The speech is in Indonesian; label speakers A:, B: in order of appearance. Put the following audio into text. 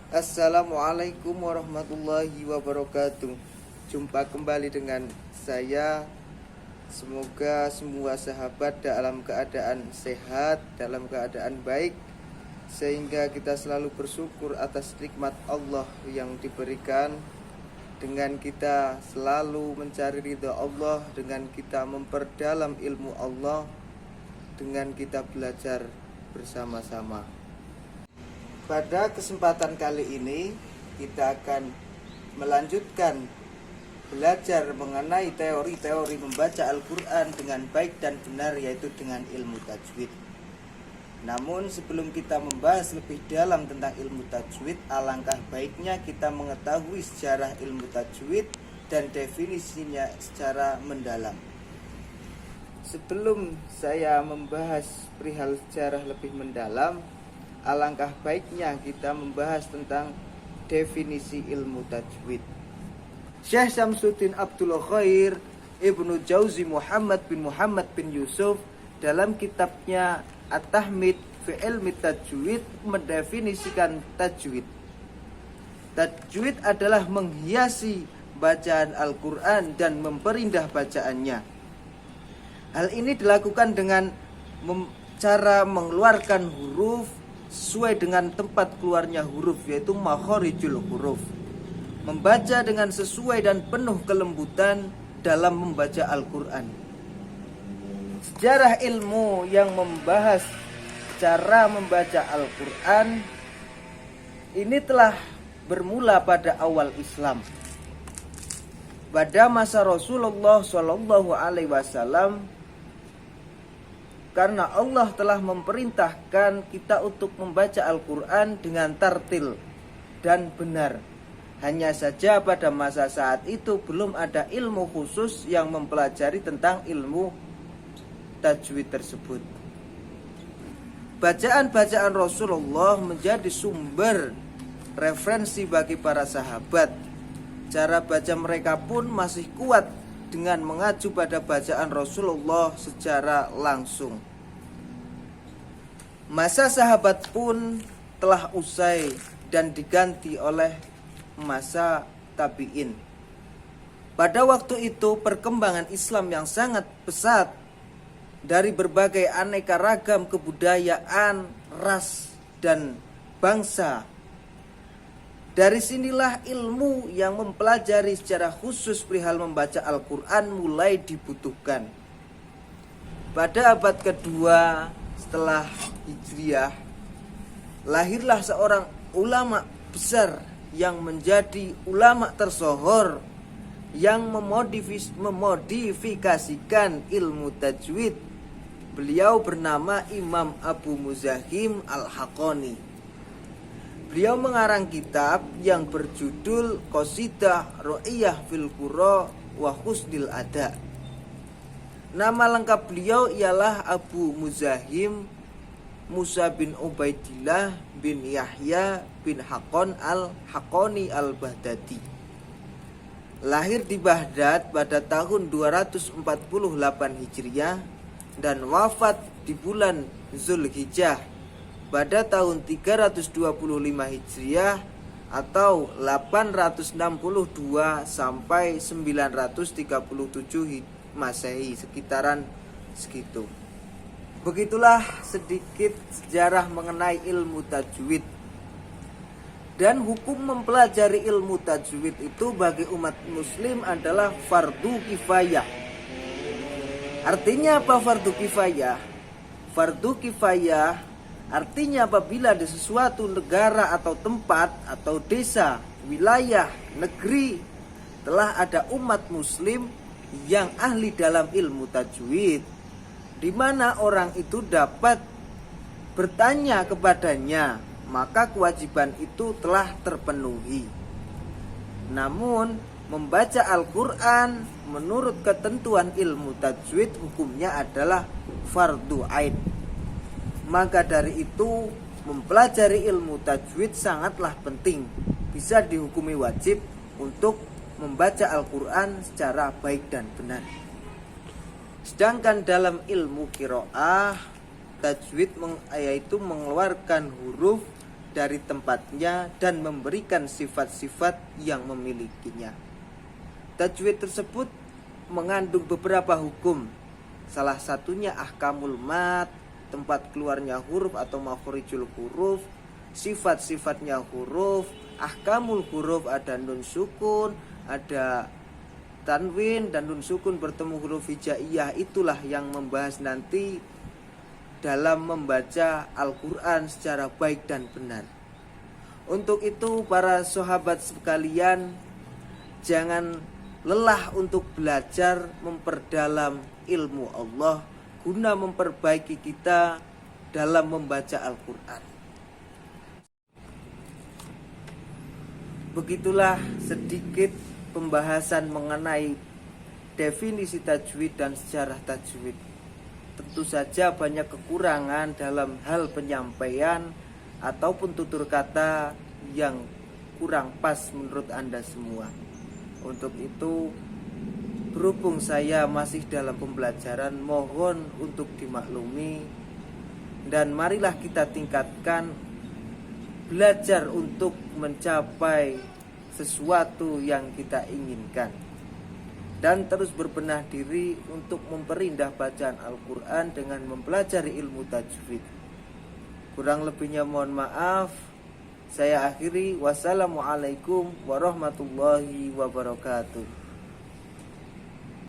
A: Assalamualaikum warahmatullahi wabarakatuh. Jumpa kembali dengan saya. Semoga semua sahabat dalam keadaan sehat, dalam keadaan baik, sehingga kita selalu bersyukur atas nikmat Allah yang diberikan, dengan kita selalu mencari ridha Allah, dengan kita memperdalam ilmu Allah, dengan kita belajar bersama-sama. Pada kesempatan kali ini kita akan melanjutkan belajar mengenai teori-teori membaca Al-Quran dengan baik dan benar, yaitu dengan ilmu tajwid. Namun sebelum kita membahas lebih dalam tentang ilmu tajwid, alangkah baiknya kita mengetahui sejarah ilmu tajwid dan definisinya secara mendalam. Sebelum saya membahas perihal sejarah lebih mendalam, alangkah baiknya kita membahas tentang definisi ilmu tajwid. Syekh Syamsuddin Abdul Khair Ibnu Jauzi Muhammad bin Yusuf dalam kitabnya At-Tahmid fi Ilmi Tajwid mendefinisikan tajwid. Tajwid adalah menghiasi bacaan Al-Quran dan memperindah bacaannya. Hal ini dilakukan dengan cara mengeluarkan huruf sesuai dengan tempat keluarnya huruf, yaitu makharijul huruf. Membaca dengan sesuai dan penuh kelembutan dalam membaca Al-Quran. Sejarah ilmu yang membahas cara membaca Al-Quran ini telah bermula pada awal Islam. Pada masa Rasulullah SAW, karena Allah telah memerintahkan kita untuk membaca Al-Quran dengan tartil dan benar. Hanya saja pada masa saat itu belum ada ilmu khusus yang mempelajari tentang ilmu tajwid tersebut. Bacaan-bacaan Rasulullah menjadi sumber referensi bagi para sahabat. Cara baca mereka pun masih kuat dengan mengacu pada bacaan Rasulullah secara langsung. Masa sahabat pun telah usai dan diganti oleh masa tabi'in. Pada waktu itu perkembangan Islam yang sangat pesat dari berbagai aneka ragam kebudayaan, ras, dan bangsa. Dari sinilah ilmu yang mempelajari secara khusus perihal membaca Al-Quran mulai dibutuhkan. Pada abad kedua setelah Hijriah, lahirlah seorang ulama besar yang menjadi ulama tersohor yang memodifikasikan ilmu tajwid. Beliau bernama Imam Abu Muzahim Al-Haqqani. Beliau mengarang kitab yang berjudul Qasidah Ru'iyah fil Qura wa Husnil Ada. Nama lengkap beliau ialah Abu Muzahim Musa bin Ubaidillah bin Yahya bin Haqqan Al-Haqqani Al-Baghdadi. Lahir di Baghdad pada tahun 248 Hijriah dan wafat di bulan Zulhijjah pada tahun 325 Hijriah atau 862 sampai 937 Masehi, sekitaran segitu. Begitulah sedikit sejarah mengenai ilmu tajwid. Dan hukum mempelajari ilmu tajwid itu bagi umat muslim adalah fardu kifayah. Artinya apa fardu kifayah? Fardu kifayah artinya apabila di sesuatu negara atau tempat atau desa, wilayah, negeri telah ada umat muslim yang ahli dalam ilmu tajwid, di mana orang itu dapat bertanya kepadanya, maka kewajiban itu telah terpenuhi. Namun membaca Al-Quran menurut ketentuan ilmu tajwid hukumnya adalah fardu ain. Maka dari itu mempelajari ilmu tajwid sangatlah penting, bisa dihukumi wajib untuk membaca Al-Quran secara baik dan benar. Sedangkan dalam ilmu qiraah, tajwid yaitu mengeluarkan huruf dari tempatnya dan memberikan sifat-sifat yang memilikinya. Tajwid tersebut mengandung beberapa hukum. Salah satunya ahkamul mat, tempat keluarnya huruf atau makhrijul huruf, sifat-sifatnya huruf, ahkamul huruf, ada nun sukun, ada tanwin, dan nun sukun bertemu huruf hijaiyah. Itulah yang membahas nanti dalam membaca Al-Quran secara baik dan benar. Untuk itu para sahabat sekalian, jangan lelah untuk belajar memperdalam ilmu Allah guna memperbaiki kita dalam membaca Al-Quran. Begitulah sedikit pembahasan mengenai definisi tajwid dan sejarah tajwid. Tentu saja banyak kekurangan dalam hal penyampaian ataupun tutur kata yang kurang pas menurut Anda semua. Untuk itu, berhubung saya masih dalam pembelajaran, mohon untuk dimaklumi. Dan marilah kita tingkatkan belajar untuk mencapai sesuatu yang kita inginkan. Dan terus berbenah diri untuk memperindah bacaan Al-Quran dengan mempelajari ilmu tajwid. Kurang lebihnya mohon maaf. Saya akhiri. Wassalamualaikum warahmatullahi wabarakatuh.